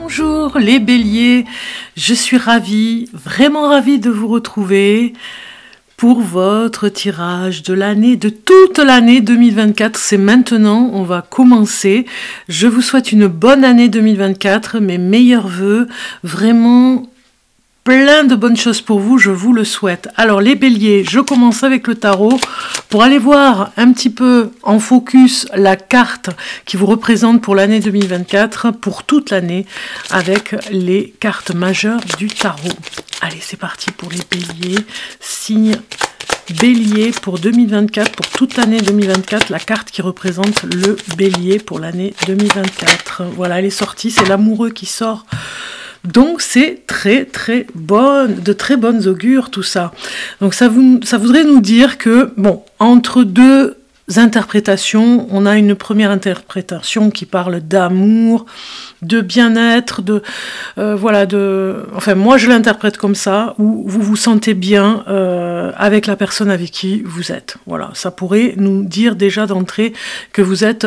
Bonjour les béliers, je suis ravie, vraiment ravie de vous retrouver pour votre tirage de l'année, de toute l'année 2024. C'est maintenant, on va commencer. Je vous souhaite une bonne année 2024, mes meilleurs vœux, vraiment plein de bonnes choses pour vous, je vous le souhaite. Alors les béliers, je commence avec le tarot pour aller voir un petit peu en focus la carte qui vous représente pour l'année 2024, pour toute l'année, avec les cartes majeures du tarot. Allez, c'est parti pour les béliers, signe bélier pour 2024, pour toute l'année 2024, la carte qui représente le bélier pour l'année 2024. Voilà, elle est sortie, c'est l'amoureux qui sort. Donc c'est de très bonnes augures tout ça. Donc ça voudrait nous dire que, bon, entre deux interprétations, on a une première interprétation qui parle d'amour, de bien-être, enfin moi je l'interprète comme ça, où vous vous sentez bien avec la personne avec qui vous êtes. Voilà, ça pourrait nous dire déjà d'entrée que vous êtes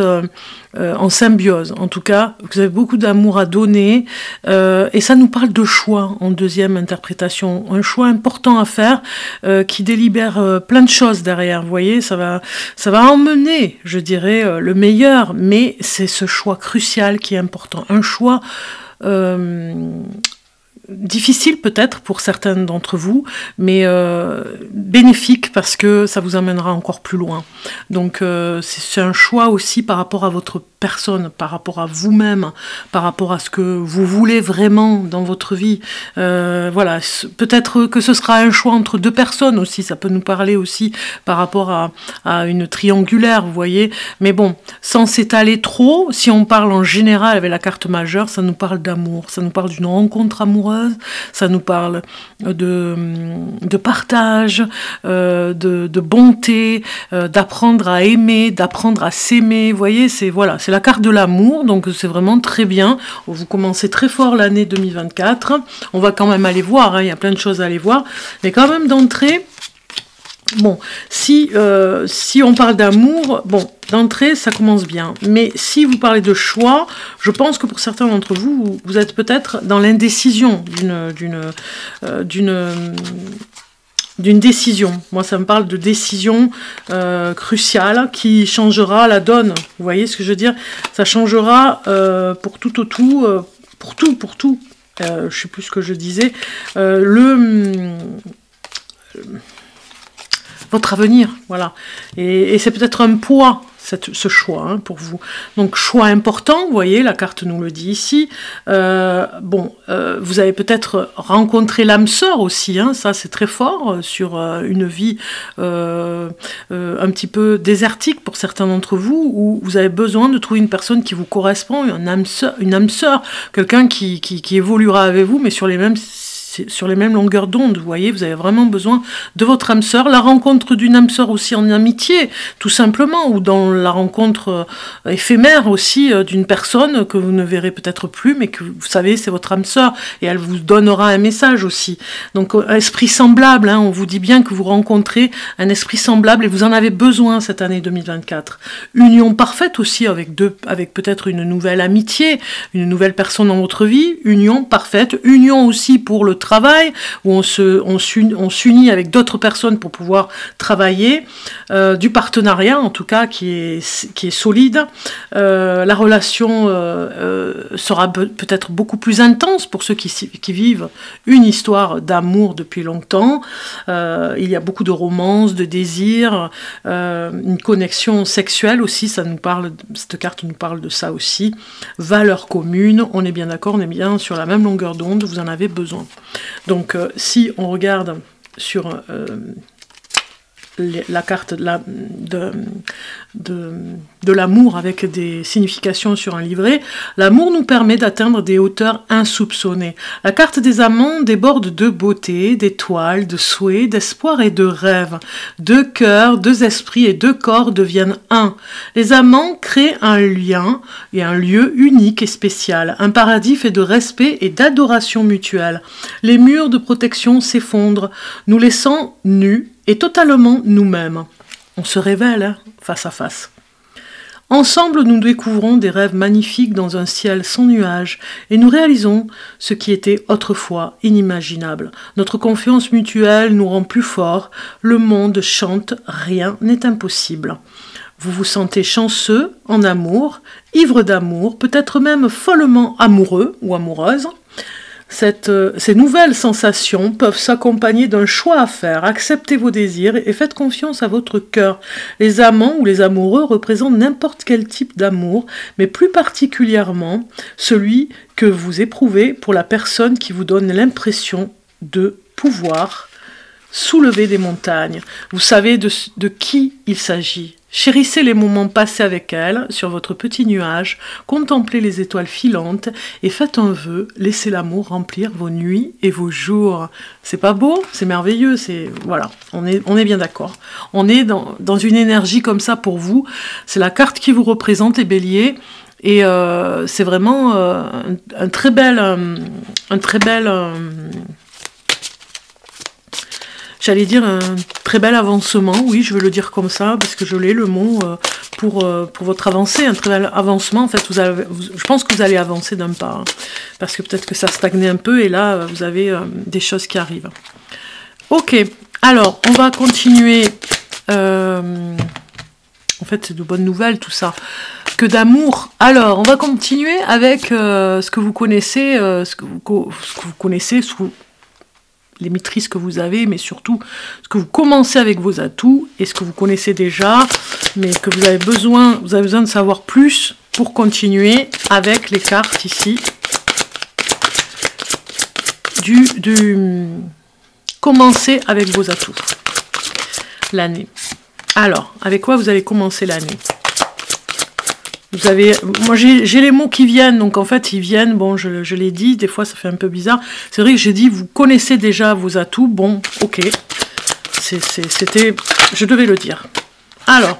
en symbiose. En tout cas, vous avez beaucoup d'amour à donner, et ça nous parle de choix en deuxième interprétation. Un choix important à faire qui délibère plein de choses derrière. Vous voyez, ça va emmener, je dirais, le meilleur, mais c'est ce choix crucial qui est important. Un choix difficile peut-être pour certains d'entre vous, mais bénéfique parce que ça vous amènera encore plus loin. Donc c'est un choix aussi par rapport à votre personne, par rapport à vous-même, par rapport à ce que vous voulez vraiment dans votre vie. Voilà, peut-être que ce sera un choix entre deux personnes aussi, ça peut nous parler aussi par rapport à une triangulaire, vous voyez. Mais bon, sans s'étaler trop, si on parle en général avec la carte majeure, ça nous parle d'amour, ça nous parle d'une rencontre amoureuse, ça nous parle de partage, de bonté, d'apprendre à aimer, d'apprendre à s'aimer. Vous voyez, c'est la carte de l'amour, donc c'est vraiment très bien. Vous commencez très fort l'année 2024. On va quand même aller voir, hein, il y a plein de choses à aller voir, mais quand même d'entrée, bon, si on parle d'amour, bon, d'entrée, ça commence bien. Mais si vous parlez de choix, je pense que pour certains d'entre vous, vous êtes peut-être dans l'indécision d'une décision. Moi, ça me parle de décision cruciale qui changera la donne. Vous voyez ce que je veux dire? Ça changera pour tout. Je sais plus ce que je disais. Votre avenir, voilà. Et c'est peut-être un poids, ce choix, hein, pour vous. Donc, choix important, vous voyez, la carte nous le dit ici. Vous avez peut-être rencontré l'âme sœur aussi, hein, ça c'est très fort, sur une vie un petit peu désertique pour certains d'entre vous, où vous avez besoin de trouver une personne qui vous correspond, une âme sœur, quelqu'un qui évoluera avec vous, mais sur les mêmes longueurs d'onde, vous voyez, vous avez vraiment besoin de votre âme sœur, la rencontre d'une âme sœur aussi en amitié, tout simplement, ou dans la rencontre éphémère aussi d'une personne que vous ne verrez peut-être plus, mais que vous savez, c'est votre âme sœur, et elle vous donnera un message aussi. Donc, un esprit semblable, hein, on vous dit bien que vous rencontrez un esprit semblable, et vous en avez besoin cette année 2024. Union parfaite aussi avec peut-être une nouvelle amitié, une nouvelle personne dans votre vie, union parfaite, union aussi pour le travail, où on s'unit avec d'autres personnes pour pouvoir travailler, du partenariat en tout cas qui est solide. La relation sera peut-être beaucoup plus intense pour ceux qui vivent une histoire d'amour depuis longtemps. Il y a beaucoup de romances, de désirs, une connexion sexuelle aussi, cette carte nous parle de ça aussi. Valeurs communes, on est bien d'accord, on est bien sur la même longueur d'onde, vous en avez besoin. Donc, si on regarde sur la carte de l'amour avec des significations sur un livret, l'amour nous permet d'atteindre des hauteurs insoupçonnées. La carte des amants déborde de beauté, d'étoiles, de souhaits, d'espoir et de rêves. Deux cœurs, deux esprits et deux corps deviennent un. Les amants créent un lien et un lieu unique et spécial, un paradis fait de respect et d'adoration mutuelle. Les murs de protection s'effondrent, nous laissant nus et totalement nous-mêmes. On se révèle, hein, face à face. Ensemble, nous découvrons des rêves magnifiques dans un ciel sans nuages et nous réalisons ce qui était autrefois inimaginable. Notre confiance mutuelle nous rend plus forts. Le monde chante, rien n'est impossible. Vous vous sentez chanceux, en amour, ivre d'amour, peut-être même follement amoureux ou amoureuse. Ces nouvelles sensations peuvent s'accompagner d'un choix à faire. Acceptez vos désirs et faites confiance à votre cœur. Les amants ou les amoureux représentent n'importe quel type d'amour, mais plus particulièrement celui que vous éprouvez pour la personne qui vous donne l'impression de pouvoir soulever des montagnes. Vous savez de qui il s'agit. Chérissez les moments passés avec elle sur votre petit nuage, contemplez les étoiles filantes et faites un vœu, laissez l'amour remplir vos nuits et vos jours. C'est pas beau? C'est merveilleux, voilà, on est bien d'accord. On est dans une énergie comme ça pour vous, c'est la carte qui vous représente, les béliers, et c'est vraiment un très bel j'allais dire un très bel avancement, oui, je veux le dire comme ça, parce que je l'ai le mot pour votre avancée, un très bel avancement. En fait, je pense que vous allez avancer d'un pas, hein, parce que peut-être que ça stagnait un peu, et là, vous avez des choses qui arrivent. Ok, alors, on va continuer. En fait, c'est de bonnes nouvelles, tout ça. Que d'amour. Alors, on va continuer avec ce que vous connaissez, sous les maîtrises que vous avez, mais surtout ce que vous commencez avec vos atouts et ce que vous connaissez déjà, mais que vous avez besoin de savoir plus pour continuer avec les cartes ici commencer avec vos atouts. L'année. Alors, avec quoi vous allez commencer l'année? Vous avez, moi j'ai les mots qui viennent, donc en fait ils viennent, bon je l'ai dit, des fois ça fait un peu bizarre, c'est vrai que j'ai dit vous connaissez déjà vos atouts, bon ok, je devais le dire. Alors,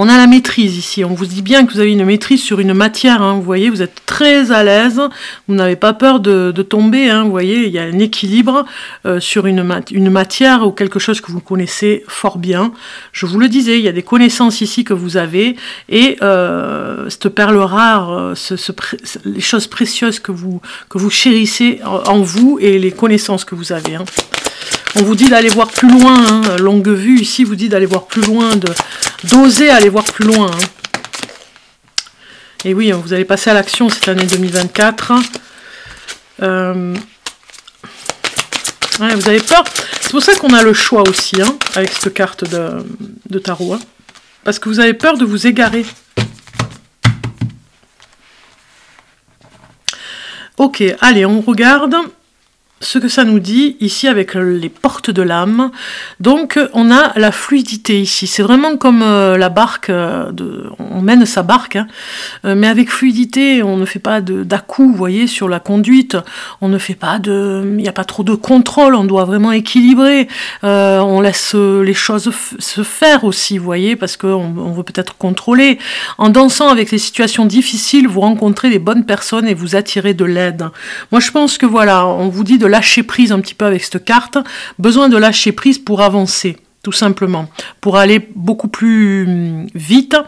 on a la maîtrise ici, on vous dit bien que vous avez une maîtrise sur une matière, hein, vous voyez, vous êtes très à l'aise, vous n'avez pas peur de tomber, hein, vous voyez, il y a un équilibre sur une matière ou quelque chose que vous connaissez fort bien. Je vous le disais, il y a des connaissances ici que vous avez, et cette perle rare, les choses précieuses que vous chérissez en vous et les connaissances que vous avez. Hein. On vous dit d'aller voir plus loin, hein, longue vue ici vous dit d'aller voir plus loin, d'oser aller voir plus loin. Hein. Et oui, vous allez passer à l'action cette année 2024. Ouais, vous avez peur. C'est pour ça qu'on a le choix aussi, hein, avec cette carte de tarot. Hein, parce que vous avez peur de vous égarer. Ok, allez, on regarde ce que ça nous dit ici avec les portes de l'âme. Donc on a la fluidité ici, c'est vraiment comme la barque, on mène sa barque, hein, mais avec fluidité, on ne fait pas d'à-coups, vous voyez, sur la conduite, on ne fait pas il n'y a pas trop de contrôle, on doit vraiment équilibrer, on laisse les choses se faire aussi, vous voyez, parce qu'on veut peut-être contrôler. En dansant avec les situations difficiles, vous rencontrez les bonnes personnes et vous attirez de l'aide. Moi je pense que voilà, on vous dit de lâcher prise un petit peu avec cette carte, besoin de lâcher prise pour avancer, tout simplement. Pour aller beaucoup plus vite,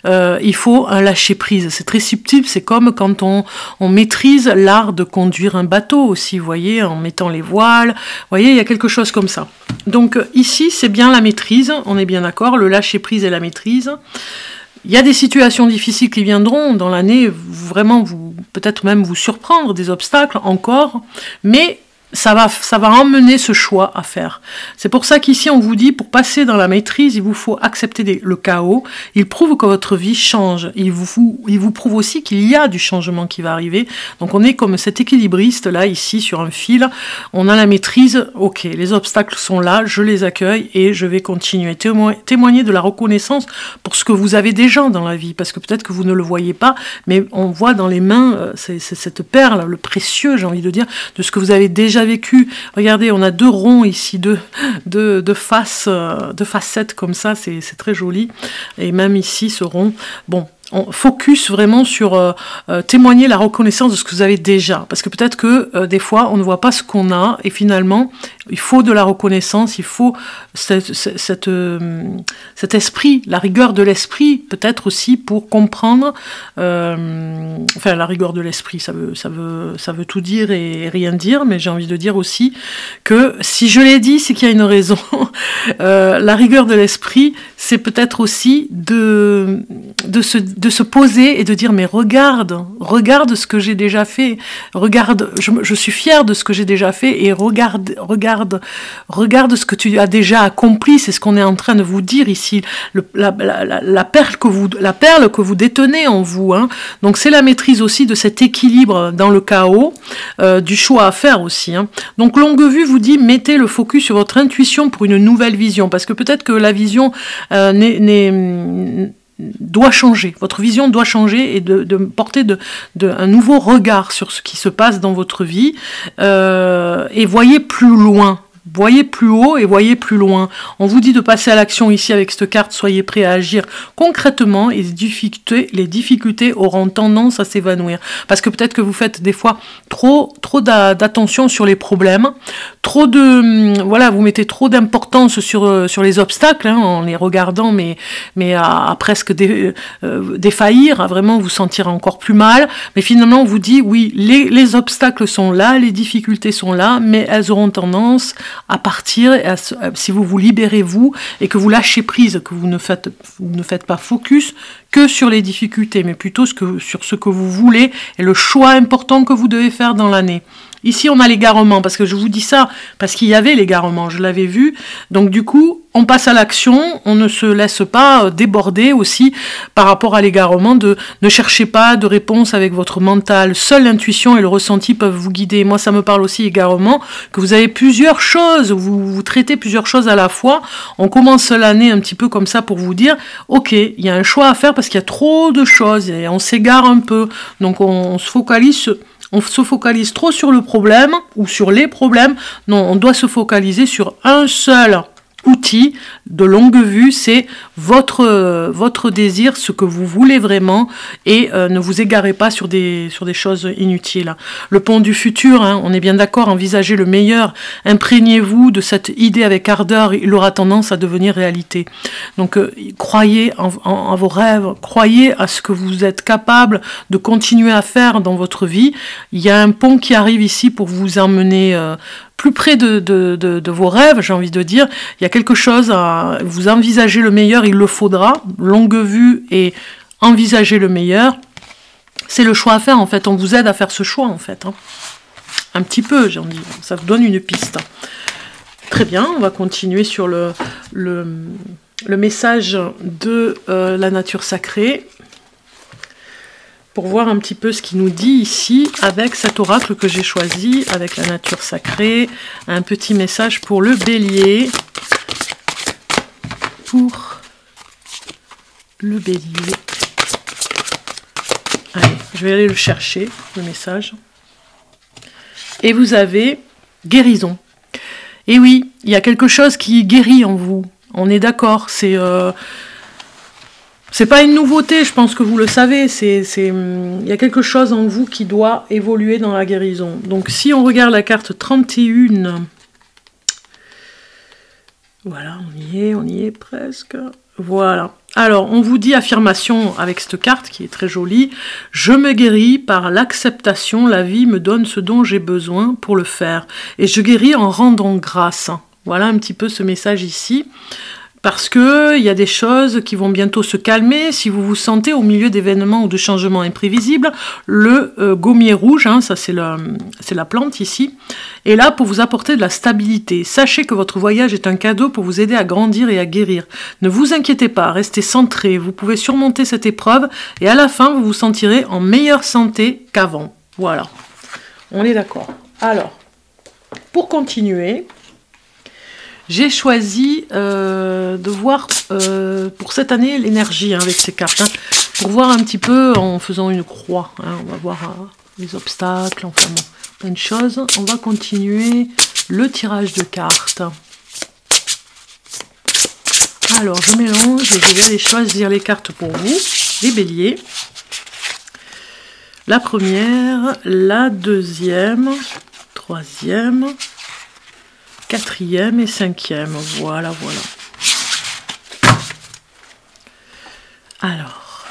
il faut un lâcher prise. C'est très subtil, c'est comme quand on maîtrise l'art de conduire un bateau aussi, vous voyez, en mettant les voiles, vous voyez, il y a quelque chose comme ça. Donc ici, c'est bien la maîtrise, on est bien d'accord, le lâcher prise et la maîtrise. Il y a des situations difficiles qui viendront dans l'année, vraiment, peut-être même vous surprendre, des obstacles encore, mais ça va emmener ce choix à faire. C'est pour ça qu'ici on vous dit, pour passer dans la maîtrise, il vous faut accepter le chaos. Il prouve que votre vie change. Il vous prouve aussi qu'il y a du changement qui va arriver. Donc on est comme cet équilibriste là, ici, sur un fil. On a la maîtrise, ok, les obstacles sont là, je les accueille et je vais continuer. Témoigner de la reconnaissance pour ce que vous avez déjà dans la vie, parce que peut-être que vous ne le voyez pas, mais on voit dans les mains cette perle, le précieux, j'ai envie de dire, de ce que vous avez déjà vécu. Regardez, on a deux ronds ici, deux facettes comme ça, c'est très joli. Et même ici, ce rond, bon, on focus vraiment sur témoigner la reconnaissance de ce que vous avez déjà. Parce que peut-être que des fois, on ne voit pas ce qu'on a, et finalement, il faut de la reconnaissance, il faut cet esprit, la rigueur de l'esprit, peut-être aussi pour comprendre, enfin la rigueur de l'esprit, ça veut tout dire et rien dire, mais j'ai envie de dire aussi que si je l'ai dit, c'est qu'il y a une raison. La rigueur de l'esprit, c'est peut-être aussi de se poser et de dire mais regarde ce que j'ai déjà fait, regarde, je suis fière de ce que j'ai déjà fait et regarde ce que tu as déjà accompli, c'est ce qu'on est en train de vous dire ici, la perle que vous détenez en vous, hein. Donc c'est la maîtrise aussi de cet équilibre dans le chaos, du choix à faire aussi, hein. Donc Longue Vue vous dit mettez le focus sur votre intuition pour une nouvelle vision, parce que peut-être que la vision doit changer, votre vision doit changer et de porter un nouveau regard sur ce qui se passe dans votre vie, et voyez plus loin. Voyez plus haut et voyez plus loin. On vous dit de passer à l'action ici avec cette carte, soyez prêts à agir concrètement et les difficultés auront tendance à s'évanouir. Parce que peut-être que vous faites des fois trop d'attention sur les problèmes, vous mettez trop d'importance sur les obstacles, hein, en les regardant, mais à presque défaillir, à vraiment vous sentir encore plus mal. Mais finalement, on vous dit, oui, les obstacles sont là, les difficultés sont là, mais elles auront tendance à partir, si vous vous libérez vous et que vous lâchez prise, que vous ne faites pas focus que sur les difficultés, mais plutôt sur ce que vous voulez et le choix important que vous devez faire dans l'année. Ici, on a l'égarement, parce que je vous dis ça, parce qu'il y avait l'égarement, je l'avais vu. Donc du coup, on passe à l'action, on ne se laisse pas déborder aussi par rapport à l'égarement. Ne cherchez pas de réponse avec votre mental. Seule l'intuition et le ressenti peuvent vous guider. Moi, ça me parle aussi égarement, que vous avez plusieurs choses, vous traitez plusieurs choses à la fois. On commence l'année un petit peu comme ça pour vous dire, ok, il y a un choix à faire parce qu'il y a trop de choses et on s'égare un peu. Donc on se focalise trop sur le problème ou sur les problèmes. Non, on doit se focaliser sur un seul outil de Longue Vue, c'est votre désir, ce que vous voulez vraiment, et ne vous égarez pas sur des choses inutiles. Le pont du futur, hein, on est bien d'accord, envisagez le meilleur, imprégnez-vous de cette idée avec ardeur, il aura tendance à devenir réalité. Donc croyez en vos rêves, croyez à ce que vous êtes capable de continuer à faire dans votre vie. Il y a un pont qui arrive ici pour vous emmener plus près de vos rêves, j'ai envie de dire. Il y a quelque chose à vous envisager le meilleur, il le faudra. Longue vue et envisager le meilleur. C'est le choix à faire, en fait. On vous aide à faire ce choix, en fait. Hein. Un petit peu, j'ai envie. Ça vous donne une piste. Très bien, on va continuer sur le message de la nature sacrée, pour voir un petit peu ce qu'il nous dit ici avec cet oracle que j'ai choisi, avec la nature sacrée. Un petit message pour le bélier. Pour le bélier. Allez, je vais aller le chercher, le message. Et vous avez guérison. Et oui, il y a quelque chose qui guérit en vous. On est d'accord, c'est pas une nouveauté, je pense que vous le savez, il y a quelque chose en vous qui doit évoluer dans la guérison. Donc si on regarde la carte 31, voilà, on y est presque, voilà. Alors, on vous dit affirmation avec cette carte qui est très jolie. Je me guéris par l'acceptation, la vie me donne ce dont j'ai besoin pour le faire. Et je guéris en rendant grâce. Voilà un petit peu ce message ici. Parce qu'il y a des choses qui vont bientôt se calmer. Si vous vous sentez au milieu d'événements ou de changements imprévisibles, le gommier rouge, hein, ça c'est la plante ici, est là pour vous apporter de la stabilité. Sachez que votre voyage est un cadeau pour vous aider à grandir et à guérir. Ne vous inquiétez pas, restez centré. Vous pouvez surmonter cette épreuve et à la fin, vous vous sentirez en meilleure santé qu'avant. Voilà, on est d'accord. Alors, pour continuer, j'ai choisi de voir pour cette année l'énergie avec ces cartes, hein, pour voir un petit peu en faisant une croix. Hein, on va voir les obstacles, enfin bon, plein de choses. On va continuer le tirage de cartes. Alors je mélange et je vais aller choisir les cartes pour vous, les béliers. La première, la deuxième, troisième, 4e et 5e. Voilà, voilà. Alors,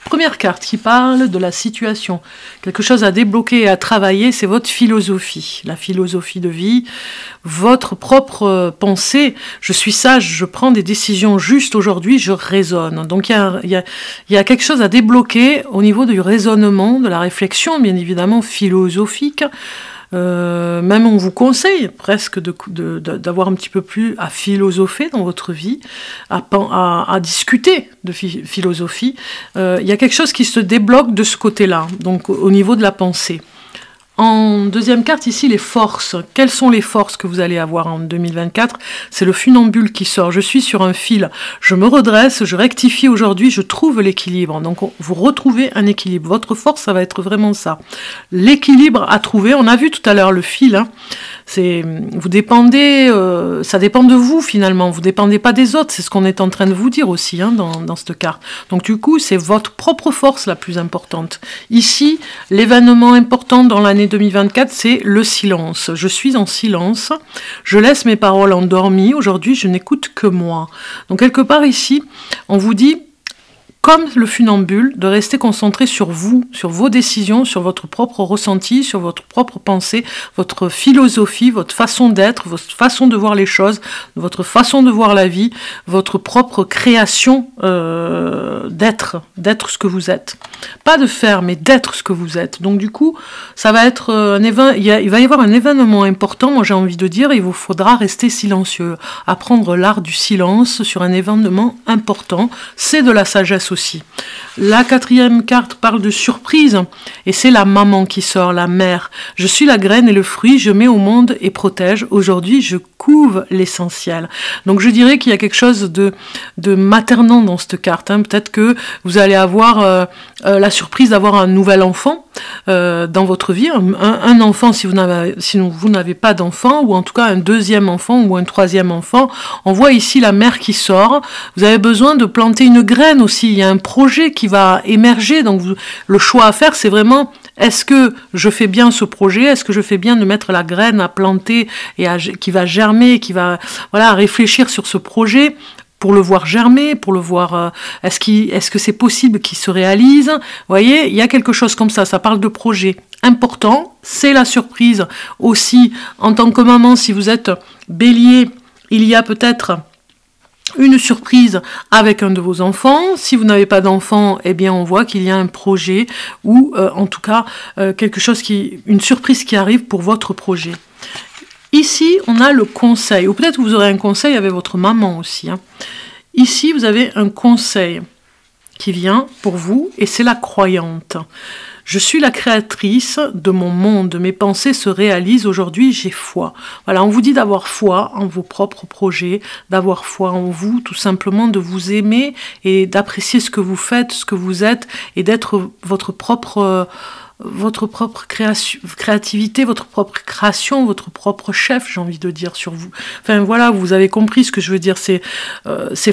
première carte qui parle de la situation. Quelque chose à débloquer et à travailler, c'est votre philosophie. La philosophie de vie, votre propre pensée. Je suis sage, je prends des décisions justes aujourd'hui, je raisonne. Donc il y a quelque chose à débloquer au niveau du raisonnement, de la réflexion, bien évidemment philosophique. Même on vous conseille presque d'avoir un petit peu plus à philosopher dans votre vie, à discuter de philosophie. Il y a quelque chose qui se débloque de ce côté-là, donc au niveau de la pensée. En deuxième carte, ici, les forces. Quelles sont les forces que vous allez avoir en 2024? C'est le funambule qui sort. Je suis sur un fil. Je me redresse, je rectifie aujourd'hui, je trouve l'équilibre. Donc, vous retrouvez un équilibre. Votre force, ça va être vraiment ça. L'équilibre à trouver. On a vu tout à l'heure le fil. Hein. Vous dépendez, ça dépend de vous finalement. Vous dépendez pas des autres. C'est ce qu'on est en train de vous dire aussi hein, dans cette carte. Donc, du coup, c'est votre propre force la plus importante. Ici, l'événement important dans l'année 2024, c'est le silence. Je suis en silence, je laisse mes paroles endormies. Aujourd'hui, je n'écoute que moi. Donc, quelque part ici, on vous dit, comme le funambule, de rester concentré sur vous, sur vos décisions, sur votre propre ressenti, sur votre propre pensée, votre philosophie, votre façon d'être, votre façon de voir les choses, votre façon de voir la vie, votre propre création d'être ce que vous êtes. Pas de faire, mais d'être ce que vous êtes. Donc du coup, ça va être il va y avoir un événement important, moi j'ai envie de dire, il vous faudra rester silencieux, apprendre l'art du silence sur un événement important, c'est de la sagesse aussi. La 4e carte parle de surprise, et c'est la maman qui sort, la mère. Je suis la graine et le fruit, je mets au monde et protège. Aujourd'hui, je couve l'essentiel. Donc je dirais qu'il y a quelque chose de maternant dans cette carte. Hein. Peut-être que vous allez avoir la surprise d'avoir un nouvel enfant dans votre vie, un enfant si vous n'avez pas d'enfant, ou en tout cas un deuxième enfant ou un troisième enfant. On voit ici la mère qui sort. Vous avez besoin de planter une graine aussi. Il y a un projet qui va émerger. Donc le choix à faire, c'est vraiment: est-ce que je fais bien ce projet? Est-ce que je fais bien de mettre la graine à planter et qui va germer, qui va réfléchir sur ce projet pour le voir germer, pour le voir, est-ce que c'est possible qu'il se réalise? Vous voyez, il y a quelque chose comme ça parle de projet important, c'est la surprise aussi. En tant que maman, si vous êtes bélier, il y a peut-être une surprise avec un de vos enfants. Si vous n'avez pas d'enfant, eh bien on voit qu'il y a un projet ou en tout cas une surprise qui arrive pour votre projet. Ici, on a le conseil, ou peut-être vous aurez un conseil avec votre maman aussi. Hein. Ici, vous avez un conseil qui vient pour vous, et c'est la croyante. Je suis la créatrice de mon monde, mes pensées se réalisent, aujourd'hui j'ai foi. Voilà, on vous dit d'avoir foi en vos propres projets, d'avoir foi en vous, tout simplement de vous aimer et d'apprécier ce que vous faites, ce que vous êtes, et d'être votre propre créativité, votre propre création, votre propre chef, j'ai envie de dire, sur vous. Enfin voilà, vous avez compris ce que je veux dire, c'est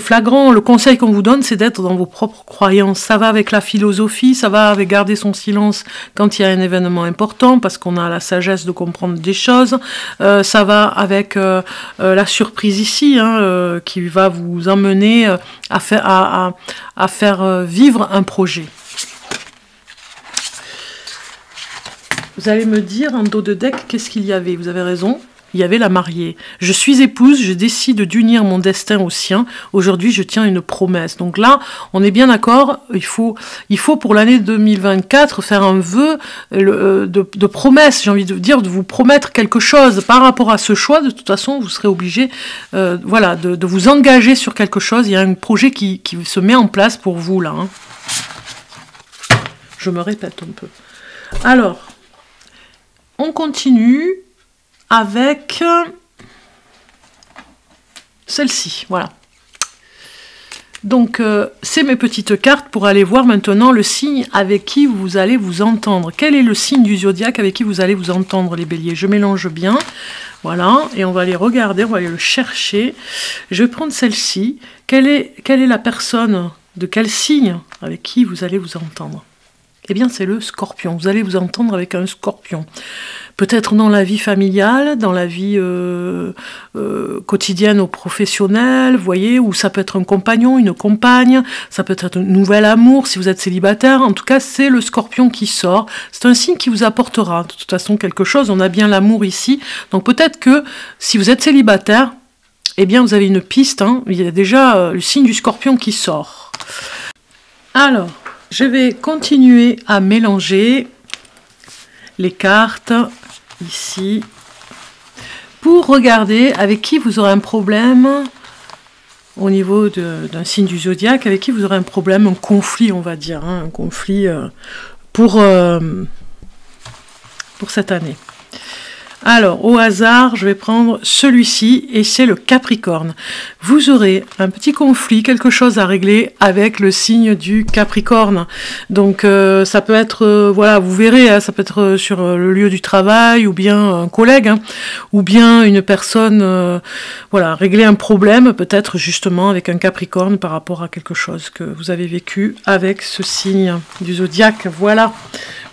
flagrant. Le conseil qu'on vous donne, c'est d'être dans vos propres croyances. Ça va avec la philosophie, ça va avec garder son silence quand il y a un événement important, parce qu'on a la sagesse de comprendre des choses. Ça va avec la surprise ici, hein, qui va vous emmener à faire vivre un projet. Vous allez me dire en dos de deck qu'est-ce qu'il y avait. Vous avez raison, il y avait la mariée. Je suis épouse, je décide d'unir mon destin au sien. Aujourd'hui, je tiens une promesse. Donc là, on est bien d'accord, il faut pour l'année 2024 faire un vœu de promesse, j'ai envie de dire, de vous promettre quelque chose par rapport à ce choix. De toute façon, vous serez obligé de vous engager sur quelque chose. Il y a un projet qui se met en place pour vous, là. Hein. Je me répète un peu. Alors, on continue avec celle-ci, voilà. Donc, c'est mes petites cartes pour aller voir maintenant le signe avec qui vous allez vous entendre. Quel est le signe du zodiaque avec qui vous allez vous entendre, les béliers? Je mélange bien, voilà, et on va aller regarder, on va aller le chercher. Je vais prendre celle-ci. Quelle est la personne, de quel signe avec qui vous allez vous entendre? Eh bien, c'est le scorpion. Vous allez vous entendre avec un scorpion. Peut-être dans la vie familiale, dans la vie quotidienne ou professionnelle, vous voyez, ou ça peut être un compagnon, une compagne, ça peut être un nouvel amour si vous êtes célibataire. En tout cas, c'est le scorpion qui sort. C'est un signe qui vous apportera de toute façon quelque chose. On a bien l'amour ici. Donc peut-être que si vous êtes célibataire, eh bien, vous avez une piste. Hein. Il y a déjà le signe du scorpion qui sort. Alors, je vais continuer à mélanger les cartes ici pour regarder avec qui vous aurez un problème au niveau d'un signe du zodiaque, avec qui vous aurez un problème, un conflit, on va dire, hein, un conflit pour cette année. Alors, au hasard, je vais prendre celui-ci, et c'est le Capricorne. Vous aurez un petit conflit, quelque chose à régler avec le signe du Capricorne. Donc, ça peut être, voilà, vous verrez, hein, ça peut être sur le lieu du travail, ou bien un collègue, hein, ou bien une personne, voilà, régler un problème, peut-être justement avec un Capricorne par rapport à quelque chose que vous avez vécu avec ce signe du zodiaque. Voilà,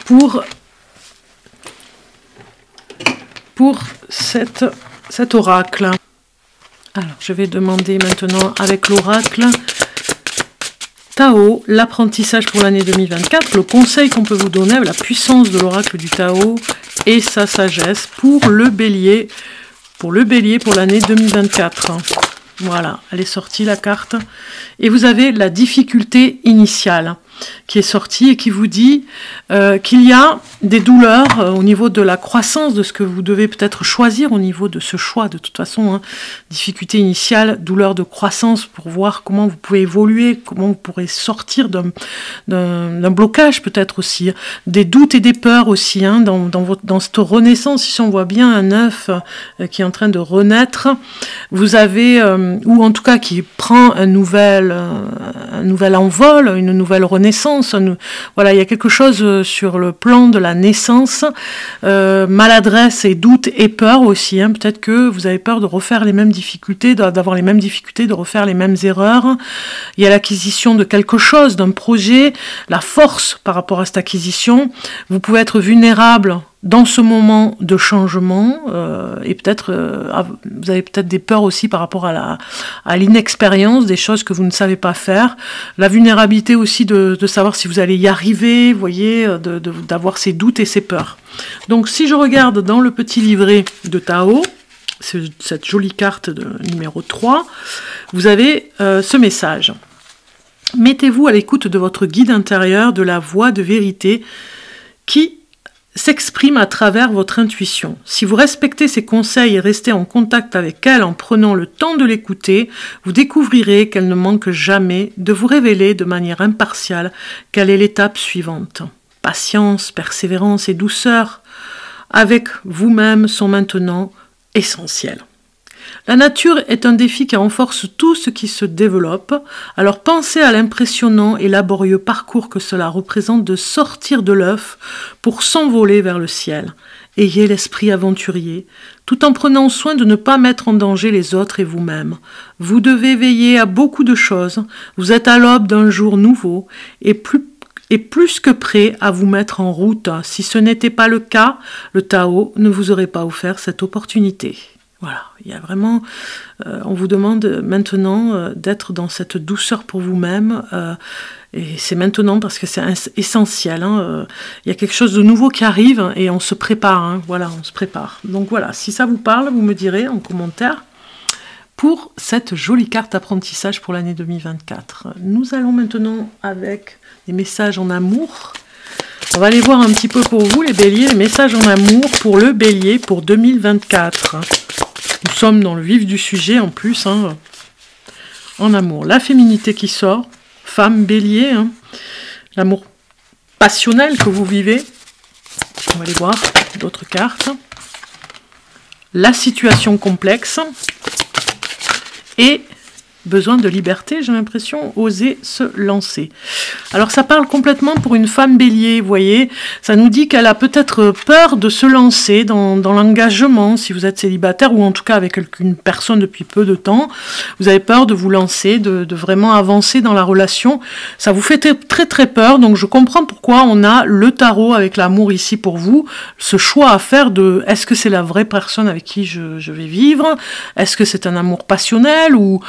pour cet oracle. Alors, je vais demander maintenant avec l'oracle Tao, l'apprentissage pour l'année 2024, le conseil qu'on peut vous donner, la puissance de l'oracle du Tao et sa sagesse pour le bélier pour l'année 2024. Voilà, elle est sortie la carte. Et vous avez la difficulté initiale qui est sortie et qui vous dit qu'il y a des douleurs au niveau de la croissance de ce que vous devez peut-être choisir au niveau de ce choix. De toute façon, hein, difficulté initiale, douleur de croissance pour voir comment vous pouvez évoluer, comment vous pourrez sortir d'un blocage peut-être aussi. Des doutes et des peurs aussi hein, dans cette renaissance. Ici, on voit bien un œuf qui est en train de renaître. Vous avez, ou en tout cas qui prend un nouvel envol, une nouvelle renaissance. Voilà, il y a quelque chose sur le plan de la naissance, maladresse et doute et peur aussi. Hein. Peut-être que vous avez peur de refaire les mêmes difficultés, d'avoir les mêmes difficultés, de refaire les mêmes erreurs. Il y a l'acquisition de quelque chose, d'un projet, la force par rapport à cette acquisition. Vous pouvez être vulnérable dans ce moment de changement et peut-être vous avez peut-être des peurs aussi par rapport à l'inexpérience, des choses que vous ne savez pas faire, la vulnérabilité aussi de savoir si vous allez y arriver, vous voyez, d'avoir ces doutes et ces peurs. Donc si je regarde dans le petit livret de Tao, cette jolie carte de numéro 3, vous avez ce message. Mettez-vous à l'écoute de votre guide intérieur, de la voix de vérité qui s'exprime à travers votre intuition. Si vous respectez ses conseils et restez en contact avec elle en prenant le temps de l'écouter, vous découvrirez qu'elle ne manque jamais de vous révéler de manière impartiale quelle est l'étape suivante. Patience, persévérance et douceur avec vous-même sont maintenant essentielles. La nature est un défi qui renforce tout ce qui se développe, alors pensez à l'impressionnant et laborieux parcours que cela représente de sortir de l'œuf pour s'envoler vers le ciel. Ayez l'esprit aventurier, tout en prenant soin de ne pas mettre en danger les autres et vous-même. Vous devez veiller à beaucoup de choses, vous êtes à l'aube d'un jour nouveau et plus que prêt à vous mettre en route. Si ce n'était pas le cas, le Tao ne vous aurait pas offert cette opportunité. Voilà, il y a vraiment, on vous demande maintenant d'être dans cette douceur pour vous-même, et c'est maintenant parce que c'est essentiel, hein, il y a quelque chose de nouveau qui arrive et on se prépare, hein, voilà, on se prépare. Donc voilà, si ça vous parle, vous me direz en commentaire pour cette jolie carte apprentissage pour l'année 2024. Nous allons maintenant avec des messages en amour. On va aller voir un petit peu pour vous les béliers, les messages en amour pour le bélier pour 2024. Nous sommes dans le vif du sujet en plus, hein, en amour. La féminité qui sort, femme bélier, hein, l'amour passionnel que vous vivez. On va aller voir d'autres cartes. La situation complexe et besoin de liberté, j'ai l'impression, oser se lancer. Alors ça parle complètement pour une femme bélier, vous voyez, ça nous dit qu'elle a peut-être peur de se lancer dans l'engagement, si vous êtes célibataire, ou en tout cas avec une personne depuis peu de temps, vous avez peur de vous lancer, de vraiment avancer dans la relation, ça vous fait très très peur, donc je comprends pourquoi on a le tarot avec l'amour ici pour vous, ce choix à faire de, est-ce que c'est la vraie personne avec qui je vais vivre, est-ce que c'est un amour passionnel, ou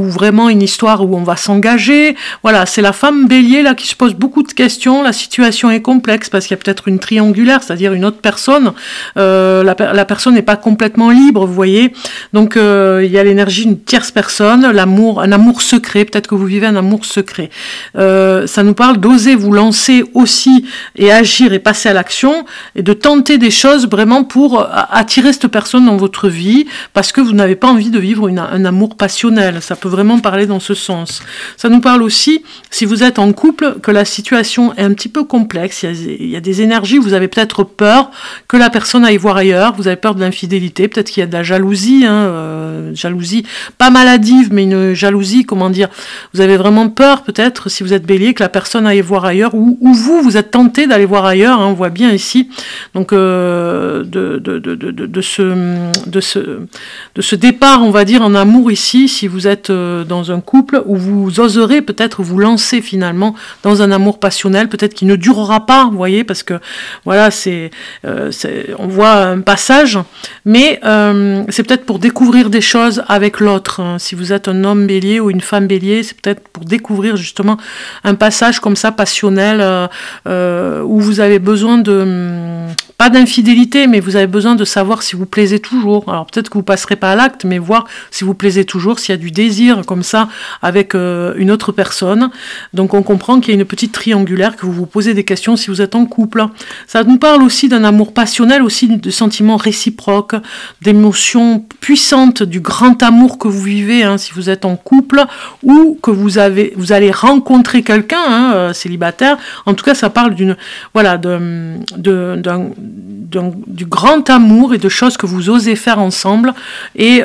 vraiment une histoire où on va s'engager. Voilà, c'est la femme bélier là qui se pose beaucoup de questions, la situation est complexe parce qu'il y a peut-être une triangulaire, c'est-à-dire une autre personne, la personne n'est pas complètement libre, vous voyez, donc il y a l'énergie d'une tierce personne, l'amour, un amour secret, peut-être que vous vivez un amour secret. Ça nous parle d'oser vous lancer aussi et agir et passer à l'action et de tenter des choses vraiment pour attirer cette personne dans votre vie parce que vous n'avez pas envie de vivre un amour passionnel. Ça peut vraiment parler dans ce sens. Ça nous parle aussi, si vous êtes en couple, que la situation est un petit peu complexe. Il y a des énergies où vous avez peut-être peur que la personne aille voir ailleurs. Vous avez peur de l'infidélité. Peut-être qu'il y a de la jalousie. Jalousie, pas maladive, mais une jalousie, comment dire. Vous avez vraiment peur, peut-être, si vous êtes bélier, que la personne aille voir ailleurs. Ou vous êtes tenté d'aller voir ailleurs. On voit bien ici. Donc, de ce départ, on va dire, en amour ici, si vous êtes dans un couple où vous oserez peut-être vous lancer finalement dans un amour passionnel, peut-être qu'il ne durera pas, vous voyez, parce que voilà, on voit un passage, mais c'est peut-être pour découvrir des choses avec l'autre. Si vous êtes un homme bélier ou une femme bélier, c'est peut-être pour découvrir justement un passage comme ça passionnel où vous avez besoin pas d'infidélité, mais vous avez besoin de savoir si vous plaisez toujours. Alors peut-être que vous passerez pas à l'acte, mais voir si vous plaisez toujours, s'il y a du désir comme ça avec une autre personne. Donc on comprend qu'il y a une petite triangulaire, que vous vous posez des questions si vous êtes en couple. Ça nous parle aussi d'un amour passionnel, aussi de sentiments réciproques, d'émotions puissantes, du grand amour que vous vivez si vous êtes en couple, ou que vous allez rencontrer quelqu'un célibataire. En tout cas, ça parle du grand amour et de choses que vous osez faire ensemble et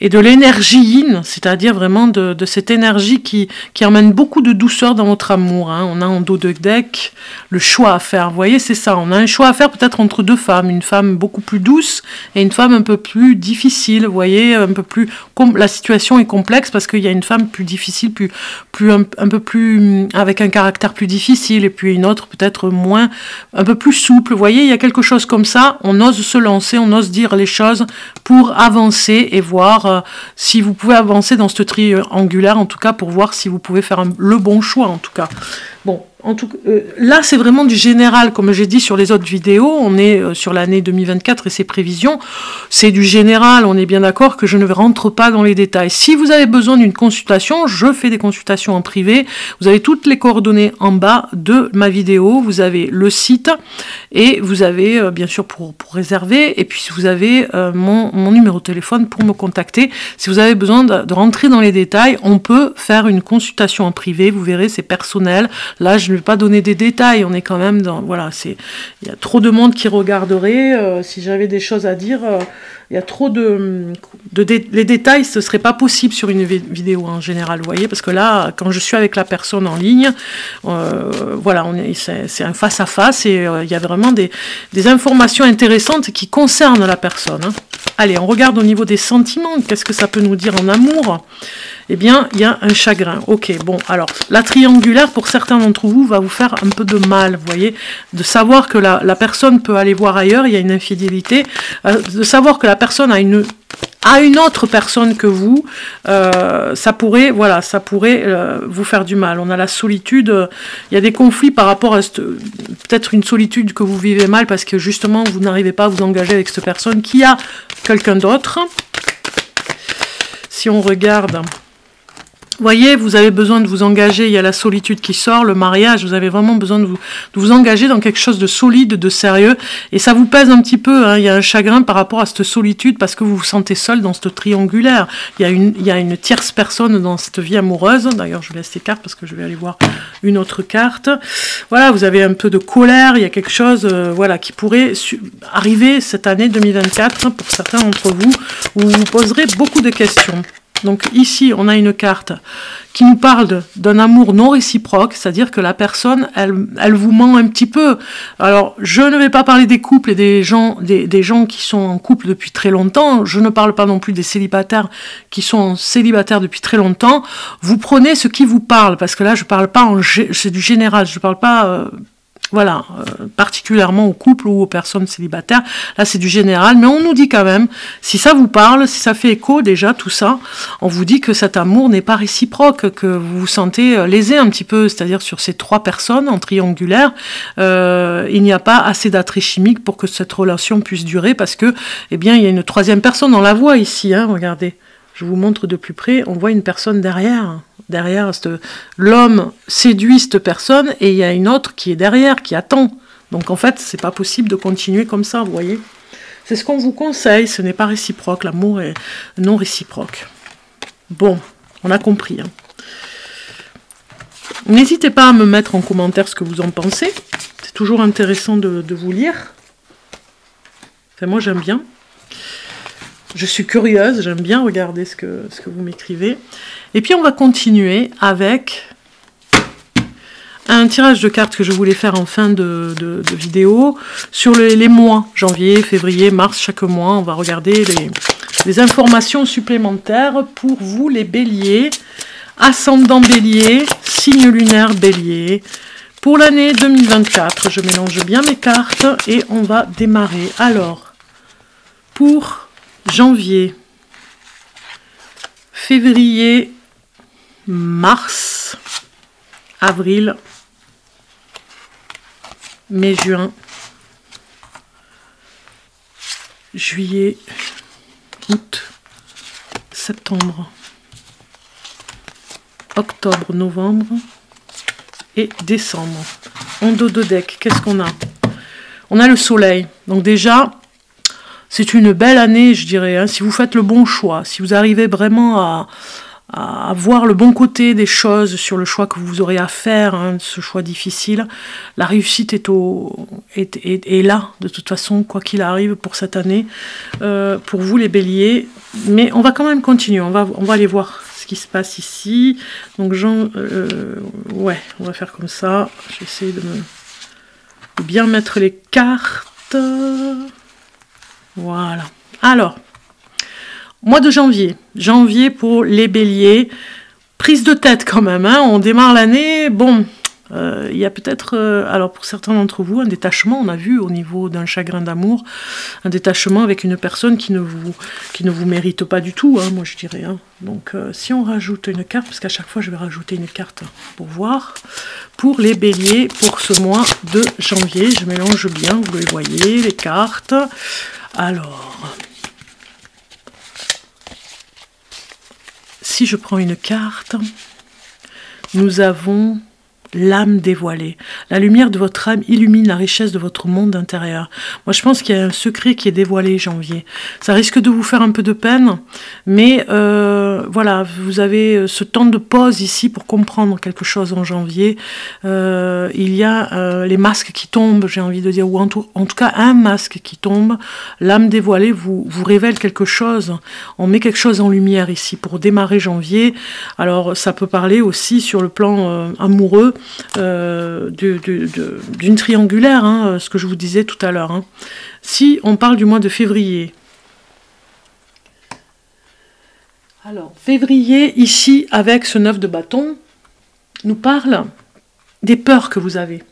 de l'énergie yin, c'est-à-dire vraiment de cette énergie qui emmène beaucoup de douceur dans votre amour. On a en dos de deck le choix à faire. Vous voyez, c'est ça. On a un choix à faire peut-être entre deux femmes. Une femme beaucoup plus douce et une femme un peu plus difficile. Vous voyez, un peu plus... La situation est complexe parce qu'il y a une femme plus difficile, un peu plus... avec un caractère plus difficile, et puis une autre peut-être un peu plus souple. Vous voyez, il y a quelque chose comme ça. On ose se lancer, on ose dire les choses pour avancer et voir si vous pouvez avancer dans ce triangulaire, en tout cas pour voir si vous pouvez faire le bon choix, en tout cas. Bon, là c'est vraiment du général, comme j'ai dit sur les autres vidéos, on est sur l'année 2024 et ses prévisions, c'est du général, on est bien d'accord que je ne rentre pas dans les détails. Si vous avez besoin d'une consultation, je fais des consultations en privé, vous avez toutes les coordonnées en bas de ma vidéo, vous avez le site, et vous avez bien sûr pour réserver, et puis vous avez mon numéro de téléphone pour me contacter. Si vous avez besoin de rentrer dans les détails, on peut faire une consultation en privé, vous verrez, c'est personnel. Là, je ne vais pas donner des détails, on est quand même dans... Voilà, il y a trop de monde qui regarderait, si j'avais des choses à dire, il y a trop les détails, ce ne serait pas possible sur une vidéo en général, vous voyez, parce que là, quand je suis avec la personne en ligne, voilà, c'est un face-à-face, et il y a vraiment des informations intéressantes qui concernent la personne. Allez, on regarde au niveau des sentiments, qu'est-ce que ça peut nous dire en amour ? Eh bien, il y a un chagrin. Ok, bon, alors, la triangulaire, pour certains d'entre vous, va vous faire un peu de mal, vous voyez, de savoir que la personne peut aller voir ailleurs, il y a une infidélité, de savoir que la personne a une autre personne que vous, ça pourrait vous faire du mal. On a la solitude, il y a des conflits par rapport à peut-être une solitude que vous vivez mal parce que justement, vous n'arrivez pas à vous engager avec cette personne qui a quelqu'un d'autre. Si on regarde voyez, vous avez besoin de vous engager, il y a la solitude qui sort, le mariage, vous avez vraiment besoin de vous engager dans quelque chose de solide, de sérieux, et ça vous pèse un petit peu, hein, il y a un chagrin par rapport à cette solitude, parce que vous vous sentez seul dans cette triangulaire, il y a une tierce personne dans cette vie amoureuse, d'ailleurs je laisse ces cartes parce que je vais aller voir une autre carte, voilà, vous avez un peu de colère, il y a quelque chose voilà, qui pourrait arriver cette année 2024, hein, pour certains d'entre vous, où vous vous poserez beaucoup de questions. Donc ici, on a une carte qui nous parle d'un amour non réciproque, c'est-à-dire que la personne, elle vous ment un petit peu. Alors, je ne vais pas parler des couples et des gens qui sont en couple depuis très longtemps. Je ne parle pas non plus des célibataires qui sont célibataires depuis très longtemps. Vous prenez ce qui vous parle, parce que là, je parle pas c'est du général, je parle pas... Voilà, particulièrement aux couples ou aux personnes célibataires. Là, c'est du général, mais on nous dit quand même, si ça vous parle, si ça fait écho déjà, tout ça, on vous dit que cet amour n'est pas réciproque, que vous vous sentez lésé un petit peu, c'est-à-dire sur ces 3 personnes en triangulaire, il n'y a pas assez d'attrait chimique pour que cette relation puisse durer, parce que, eh bien, il y a une 3e personne, on la voit ici, hein, regardez. Je vous montre de plus près, on voit une personne derrière. Derrière, l'homme séduit cette personne et il y a une autre qui est derrière, qui attend. Donc en fait, c'est pas possible de continuer comme ça, vous voyez. C'est ce qu'on vous conseille, ce n'est pas réciproque, l'amour est non réciproque. Bon, on a compris. Hein. N'hésitez pas à me mettre en commentaire ce que vous en pensez. C'est toujours intéressant de vous lire. Enfin, moi, j'aime bien. Je suis curieuse, j'aime bien regarder ce que vous m'écrivez. Et puis on va continuer avec un tirage de cartes que je voulais faire en fin de vidéo sur les mois, janvier, février, mars, chaque mois. On va regarder les informations supplémentaires pour vous les béliers, ascendant bélier, signe lunaire bélier. Pour l'année 2024, je mélange bien mes cartes et on va démarrer. Alors, pour janvier, février, mars, avril, mai, juin, juillet, août, septembre, octobre, novembre et décembre. En dos de deck, qu'est-ce qu'on a? On a le soleil. Donc déjà, c'est une belle année, je dirais, hein, si vous faites le bon choix, si vous arrivez vraiment à voir le bon côté des choses sur le choix que vous aurez à faire, hein, ce choix difficile, la réussite est là, de toute façon, quoi qu'il arrive pour cette année, pour vous les béliers. Mais on va quand même continuer, on va aller voir ce qui se passe ici. Donc, ouais, on va faire comme ça. J'essaie de bien mettre les cartes. Voilà. Alors, mois de janvier. Janvier pour les béliers. Prise de tête quand même. Hein, on démarre l'année. Bon, il y a peut-être, alors pour certains d'entre vous, un détachement. On a vu au niveau d'un chagrin d'amour, un détachement avec une personne qui ne vous mérite pas du tout, hein, moi je dirais. Hein. Donc, si on rajoute une carte, parce qu'à chaque fois je vais rajouter une carte pour voir. Pour les béliers, pour ce mois de janvier, je mélange bien, vous les voyez, les cartes. Alors, si je prends une carte, nous avons l'âme dévoilée. La lumière de votre âme illumine la richesse de votre monde intérieur. Moi, je pense qu'il y a un secret qui est dévoilé janvier. Ça risque de vous faire un peu de peine, mais voilà, vous avez ce temps de pause ici pour comprendre quelque chose en janvier. Il y a les masques qui tombent, j'ai envie de dire, ou en tout cas un masque qui tombe. L'âme dévoilée vous révèle quelque chose. On met quelque chose en lumière ici pour démarrer janvier. Alors, ça peut parler aussi sur le plan amoureux, d'une triangulaire, hein, ce que je vous disais tout à l'heure. Hein. Si on parle du mois de février, alors février ici avec ce 9 de bâton nous parle des peurs que vous avez.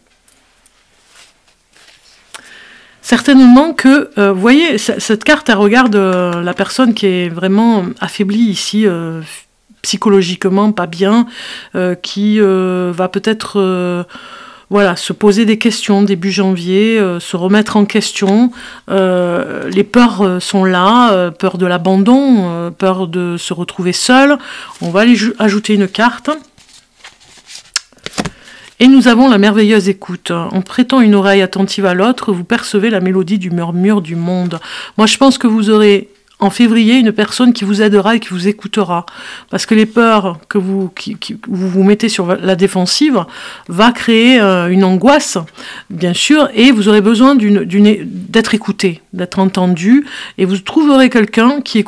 Certainement que, vous voyez, cette carte, elle regarde la personne qui est vraiment affaiblie ici, psychologiquement pas bien, qui va peut-être voilà, se poser des questions début janvier, se remettre en question. Les peurs sont là, peur de l'abandon, peur de se retrouver seul. On va aller ajouter une carte. Et nous avons la merveilleuse écoute. En prêtant une oreille attentive à l'autre, vous percevez la mélodie du murmure du monde. Moi, je pense que vous aurez en février une personne qui vous aidera et qui vous écoutera. Parce que les peurs que vous vous mettez sur la défensive va créer une angoisse, bien sûr, et vous aurez besoin d'être écouté, d'être entendu, et vous trouverez quelqu'un qui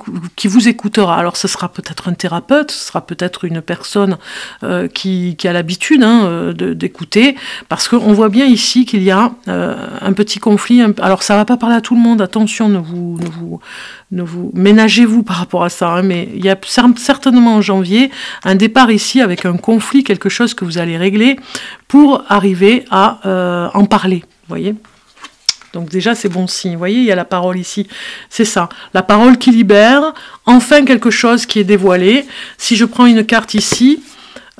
vous écoutera. Alors ce sera peut-être un thérapeute, ce sera peut-être une personne qui a l'habitude d'écouter, parce qu'on voit bien ici qu'il y a un petit conflit. Alors ça ne va pas parler à tout le monde, attention, ne vous ménagez-vous par rapport à ça, hein, mais il y a certainement en janvier un départ ici avec un conflit, quelque chose que vous allez régler pour arriver à en parler, vous voyez. Donc déjà c'est bon signe, vous voyez, il y a la parole ici, c'est ça, la parole qui libère, enfin quelque chose qui est dévoilé. Si je prends une carte ici,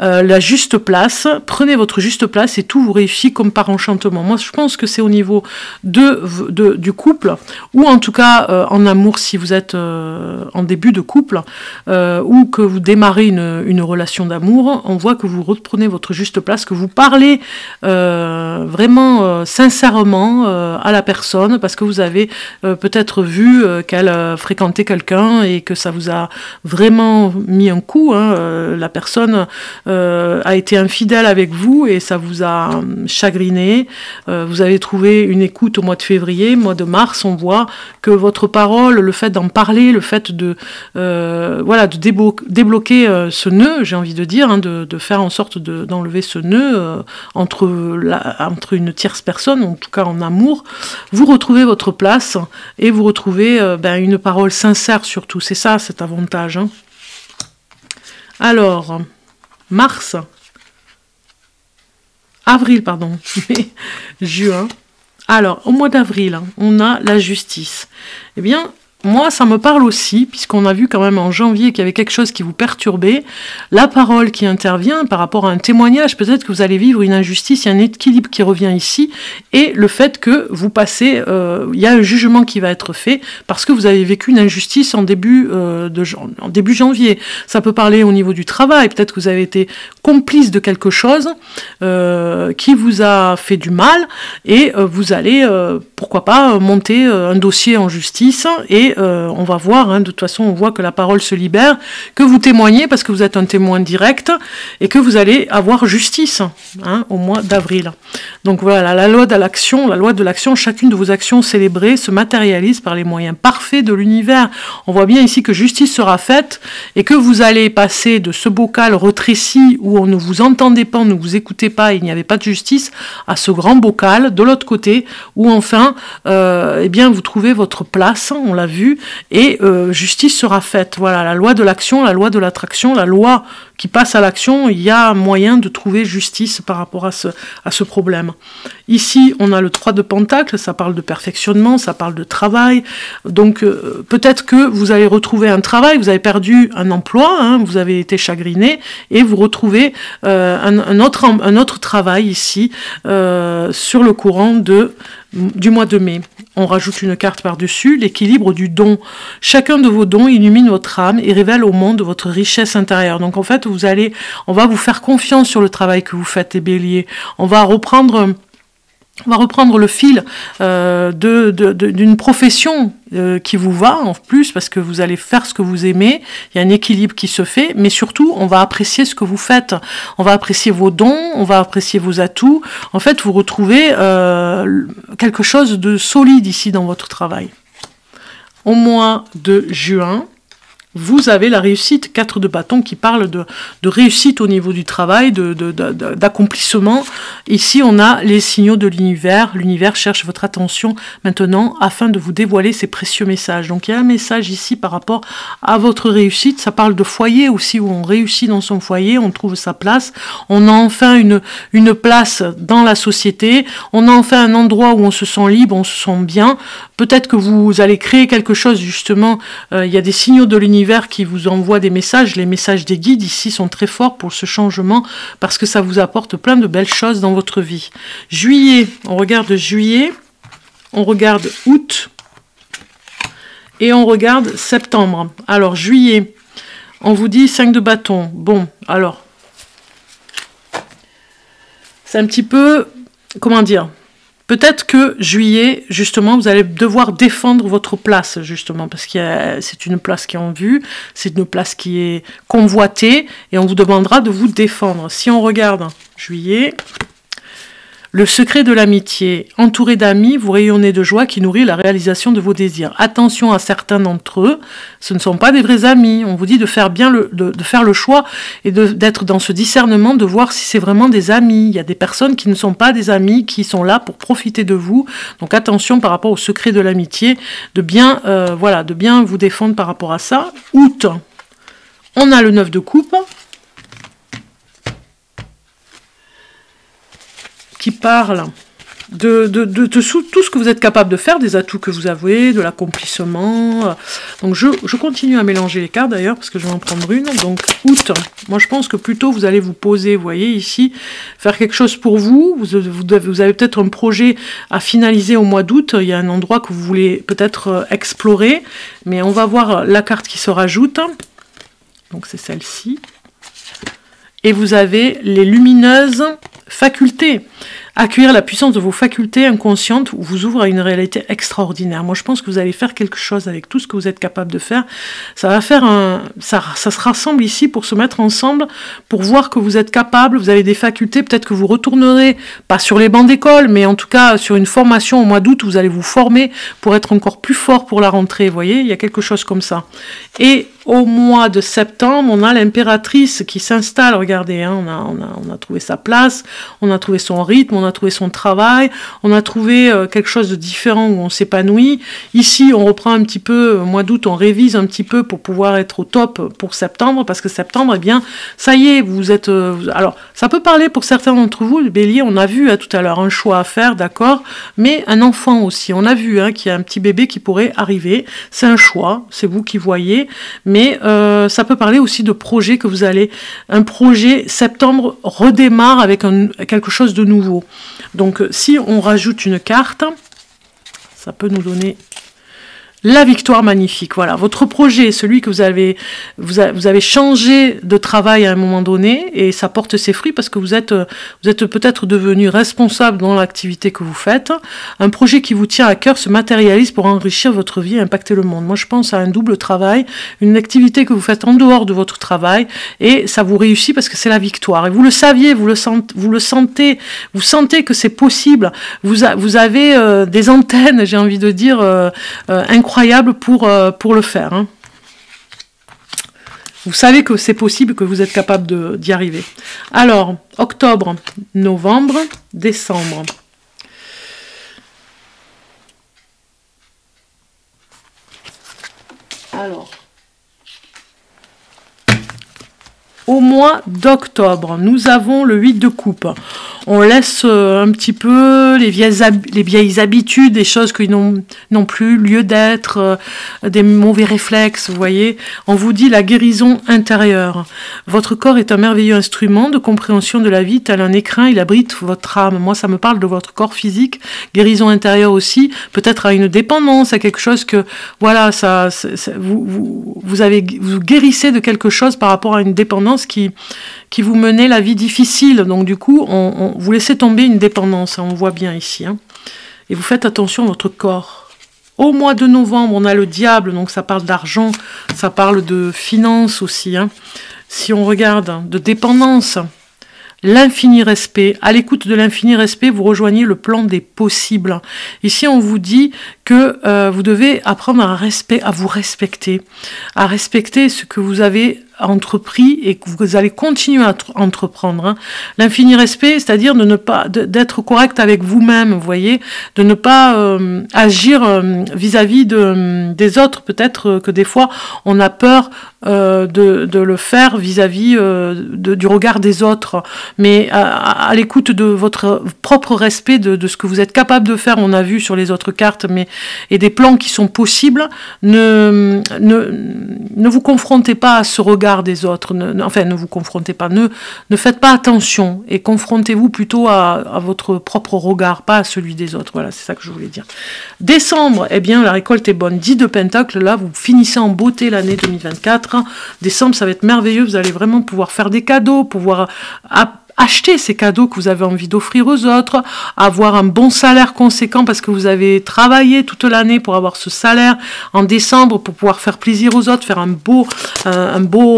la juste place, prenez votre juste place et tout vous réussit comme par enchantement. Moi je pense que c'est au niveau du couple, ou en tout cas en amour si vous êtes en début de couple, ou que vous démarrez une relation d'amour, on voit que vous reprenez votre juste place, que vous parlez vraiment sincèrement à la personne, parce que vous avez peut-être vu qu'elle fréquentait quelqu'un et que ça vous a vraiment mis un coup, hein, la personne a été infidèle avec vous et ça vous a chagriné. Vous avez trouvé une écoute au mois de février, mois de mars, on voit que votre parole, le fait d'en parler, le fait de débloquer ce nœud, j'ai envie de dire, hein, de faire en sorte d'enlever ce nœud entre une tierce personne, en tout cas en amour, vous retrouvez votre place et vous retrouvez une parole sincère surtout. C'est ça cet avantage, hein. Alors, avril, juin. Alors, au mois d'avril, on a la justice. Eh bien, moi, ça me parle aussi, puisqu'on a vu quand même en janvier qu'il y avait quelque chose qui vous perturbait. La parole qui intervient par rapport à un témoignage, peut-être que vous allez vivre une injustice, il y a un équilibre qui revient ici, et le fait que vous passez, il y a un jugement qui va être fait, parce que vous avez vécu une injustice en début janvier. Ça peut parler au niveau du travail, peut-être que vous avez été complice de quelque chose qui vous a fait du mal, et vous allez, pourquoi pas, monter un dossier en justice, et on va voir, hein, de toute façon on voit que la parole se libère, que vous témoignez parce que vous êtes un témoin direct et que vous allez avoir justice, hein, au mois d'avril. Donc voilà, la loi de l'action, chacune de vos actions célébrées se matérialise par les moyens parfaits de l'univers. On voit bien ici que justice sera faite et que vous allez passer de ce bocal retréci où on ne vous entendait pas, on ne vous écoutait pas, il n'y avait pas de justice, à ce grand bocal de l'autre côté où enfin vous trouvez votre place, on l'a vu, et justice sera faite. Voilà, la loi de l'action, la loi de l'attraction, la loi qui passe à l'action, il y a moyen de trouver justice par rapport à ce problème. Ici, on a le 3 de Pentacle, ça parle de perfectionnement, ça parle de travail, donc peut-être que vous allez retrouver un travail, vous avez perdu un emploi, hein, vous avez été chagriné, et vous retrouvez un autre travail ici, sur le courant du mois de mai. On rajoute une carte par-dessus, l'équilibre du don. Chacun de vos dons illumine votre âme et révèle au monde votre richesse intérieure. Donc en fait, on va vous faire confiance sur le travail que vous faites, les béliers. On va reprendre le fil d'une profession qui vous va en plus, parce que vous allez faire ce que vous aimez, il y a un équilibre qui se fait, mais surtout on va apprécier ce que vous faites, on va apprécier vos dons, on va apprécier vos atouts. En fait, vous retrouvez quelque chose de solide ici dans votre travail. Au mois de juin, vous avez la réussite, 4 de bâton qui parle de réussite au niveau du travail, d'accomplissement. Ici, on a les signaux de l'univers. L'univers cherche votre attention maintenant afin de vous dévoiler ses précieux messages. Donc, il y a un message ici par rapport à votre réussite. Ça parle de foyer aussi, où on réussit dans son foyer, on trouve sa place. On a enfin une place dans la société. On a enfin un endroit où on se sent libre, on se sent bien. Peut-être que vous allez créer quelque chose, justement. Il y a des signaux de l'univers l'univers qui vous envoie des messages. Les messages des guides ici sont très forts pour ce changement parce que ça vous apporte plein de belles choses dans votre vie. Juillet, on regarde juillet, on regarde août et on regarde septembre. Alors juillet, on vous dit 5 de bâton. Bon, alors, c'est un petit peu, comment dire, peut-être que juillet, justement, vous allez devoir défendre votre place, justement, parce que c'est une place qui est en vue, c'est une place qui est convoitée, et on vous demandera de vous défendre. Si on regarde juillet, le secret de l'amitié, entouré d'amis, vous rayonnez de joie qui nourrit la réalisation de vos désirs. Attention à certains d'entre eux, ce ne sont pas des vrais amis. On vous dit de faire bien de faire le choix et d'être dans ce discernement, de voir si c'est vraiment des amis. Il y a des personnes qui ne sont pas des amis, qui sont là pour profiter de vous. Donc attention par rapport au secret de l'amitié, de bien vous défendre par rapport à ça. Août, on a le 9 de coupe, qui parle de tout ce que vous êtes capable de faire, des atouts que vous avez, de l'accomplissement. Donc je continue à mélanger les cartes d'ailleurs, parce que je vais en prendre une. Donc août, moi je pense que plutôt vous allez vous poser, vous voyez ici, faire quelque chose pour vous. Vous avez peut-être un projet à finaliser au mois d'août, il y a un endroit que vous voulez peut-être explorer, mais on va voir la carte qui se rajoute. Donc c'est celle-ci. Et vous avez les lumineuses facultés. Accueillir la puissance de vos facultés inconscientes vous ouvre à une réalité extraordinaire. Moi, je pense que vous allez faire quelque chose avec tout ce que vous êtes capable de faire. Ça va faire ça se rassemble ici pour se mettre ensemble, pour voir que vous êtes capable, vous avez des facultés. Peut-être que vous retournerez, pas sur les bancs d'école, mais en tout cas sur une formation au mois d'août, vous allez vous former pour être encore plus fort pour la rentrée. Vous voyez, il y a quelque chose comme ça. Et au mois de septembre, on a l'impératrice qui s'installe. Regardez, hein, on a trouvé sa place, on a trouvé son rythme, on a trouvé son travail, on a trouvé quelque chose de différent où on s'épanouit. Ici, on reprend un petit peu, au mois d'août, on révise un petit peu pour pouvoir être au top pour septembre, parce que septembre, eh bien, ça y est, vous êtes... alors, ça peut parler pour certains d'entre vous, le bélier, on a vu tout à l'heure un choix à faire, d'accord, mais un enfant aussi, on a vu qu'il y a un petit bébé qui pourrait arriver, c'est un choix, c'est vous qui voyez, mais ça peut parler aussi de projets que vous allez... Un projet, septembre redémarre avec quelque chose de nouveau. Donc, si on rajoute une carte, ça peut nous donner la victoire magnifique. Voilà, votre projet, celui que vous avez changé de travail à un moment donné, et ça porte ses fruits parce que vous êtes peut-être devenu responsable dans l'activité que vous faites. Un projet qui vous tient à cœur se matérialise pour enrichir votre vie et impacter le monde. Moi, je pense à un double travail, une activité que vous faites en dehors de votre travail, et ça vous réussit parce que c'est la victoire. Et vous le saviez, vous sentez que c'est possible. Vous avez des antennes, j'ai envie de dire, incroyable pour le faire. Hein. Vous savez que c'est possible, que vous êtes capable d'y arriver. Alors, octobre, novembre, décembre. Alors, au mois d'octobre, nous avons le 8 de coupe. On laisse un petit peu les vieilles habitudes, des choses qui n'ont plus lieu d'être, des mauvais réflexes, vous voyez. On vous dit la guérison intérieure. Votre corps est un merveilleux instrument de compréhension de la vie, tel un écrin, il abrite votre âme. Moi, ça me parle de votre corps physique. Guérison intérieure aussi, peut-être à une dépendance, à quelque chose que, voilà, vous guérissez de quelque chose par rapport à une dépendance qui vous menait la vie difficile. Donc du coup, vous laissez tomber une dépendance, on voit bien ici. Hein. Et vous faites attention à votre corps. Au mois de novembre, on a le diable, donc ça parle d'argent, ça parle de finances aussi. Hein. Si on regarde, de dépendance, l'infini respect. À l'écoute de l'infini respect, vous rejoignez le plan des possibles. Ici, on vous dit que vous devez apprendre à vous respecter, à respecter ce que vous avez entrepris et que vous allez continuer à entreprendre. Hein. L'infini respect, c'est-à-dire de ne pas d'être correct avec vous-même, vous voyez, de ne pas agir vis-à-vis des autres. Peut-être que des fois on a peur de le faire vis-à-vis du regard des autres, mais à l'écoute de votre propre respect de ce que vous êtes capable de faire. On a vu sur les autres cartes, et des plans qui sont possibles. Ne vous confrontez pas à ce regard des autres, ne vous confrontez pas, ne faites pas attention et confrontez-vous plutôt à votre propre regard, pas à celui des autres. Voilà, c'est ça que je voulais dire. Décembre, eh bien la récolte est bonne. 10 de Pentacle, là vous finissez en beauté l'année 2024. Décembre, ça va être merveilleux, vous allez vraiment pouvoir faire des cadeaux, pouvoir acheter ces cadeaux que vous avez envie d'offrir aux autres, avoir un bon salaire conséquent parce que vous avez travaillé toute l'année pour avoir ce salaire en décembre pour pouvoir faire plaisir aux autres, faire un beau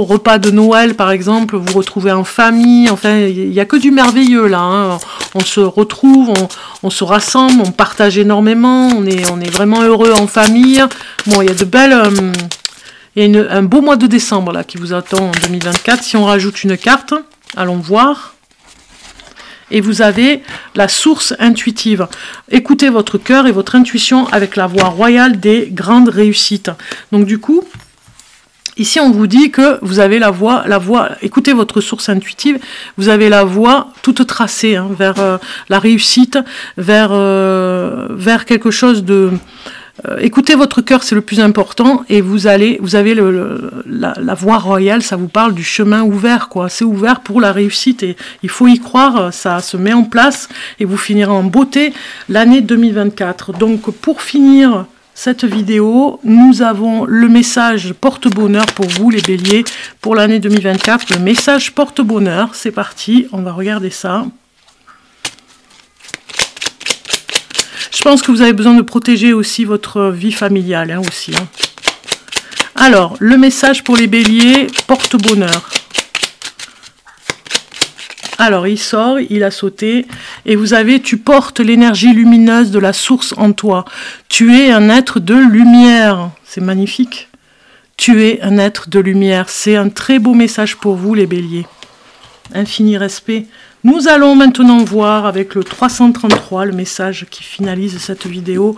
repas de Noël par exemple, vous retrouver en famille. Enfin, il n'y a que du merveilleux là, hein. On se retrouve, on se rassemble, on partage énormément, on est vraiment heureux en famille. Bon, il y a de belles... il y a un beau mois de décembre là qui vous attend en 2024. Si on rajoute une carte, allons voir. Et vous avez la source intuitive. Écoutez votre cœur et votre intuition avec la voie royale des grandes réussites. Donc du coup, ici on vous dit que vous avez la voie, écoutez votre source intuitive, vous avez la voie toute tracée hein, vers la réussite, vers quelque chose de... écoutez votre cœur, c'est le plus important, et vous avez la voie royale, ça vous parle du chemin ouvert, quoi. C'est ouvert pour la réussite, et il faut y croire, ça se met en place, et vous finirez en beauté l'année 2024. Donc, pour finir cette vidéo, nous avons le message porte-bonheur pour vous, les béliers, pour l'année 2024. Le message porte-bonheur, c'est parti, on va regarder ça. Je pense que vous avez besoin de protéger aussi votre vie familiale, hein, aussi. Hein. Alors, le message pour les béliers, porte-bonheur. Alors, il sort, il a sauté, et vous avez, tu portes l'énergie lumineuse de la source en toi. Tu es un être de lumière. C'est magnifique. Tu es un être de lumière. C'est un très beau message pour vous, les béliers. Infini respect. Nous allons maintenant voir avec le 333, le message qui finalise cette vidéo.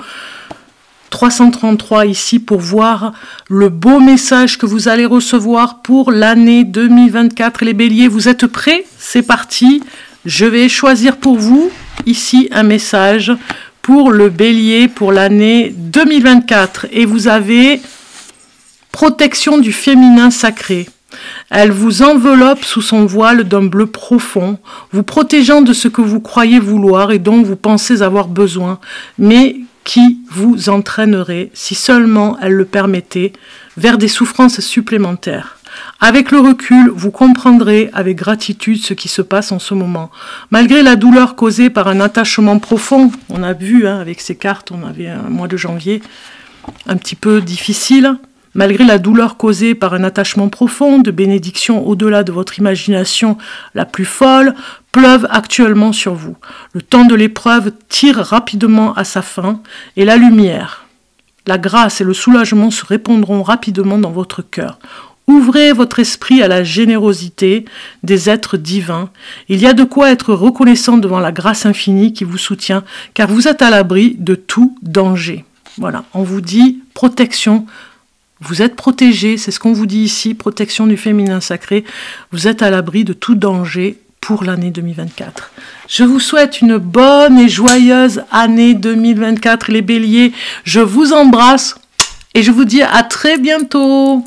333 ici pour voir le beau message que vous allez recevoir pour l'année 2024. Les béliers, vous êtes prêts? C'est parti. Je vais choisir pour vous ici un message pour le bélier pour l'année 2024. Et vous avez protection du féminin sacré. Elle vous enveloppe sous son voile d'un bleu profond, vous protégeant de ce que vous croyez vouloir et dont vous pensez avoir besoin, mais qui vous entraînerait, si seulement elle le permettait, vers des souffrances supplémentaires. Avec le recul, vous comprendrez avec gratitude ce qui se passe en ce moment. Malgré la douleur causée par un attachement profond, on a vu hein, avec ces cartes, on avait un mois de janvier un petit peu difficile. Malgré la douleur causée par un attachement profond, de bénédictions au-delà de votre imagination la plus folle, pleuvent actuellement sur vous. Le temps de l'épreuve tire rapidement à sa fin, et la lumière, la grâce et le soulagement se répandront rapidement dans votre cœur. Ouvrez votre esprit à la générosité des êtres divins. Il y a de quoi être reconnaissant devant la grâce infinie qui vous soutient, car vous êtes à l'abri de tout danger. Voilà, on vous dit protection. Vous êtes protégé, c'est ce qu'on vous dit ici, protection du féminin sacré. Vous êtes à l'abri de tout danger pour l'année 2024. Je vous souhaite une bonne et joyeuse année 2024, les béliers. Je vous embrasse et je vous dis à très bientôt.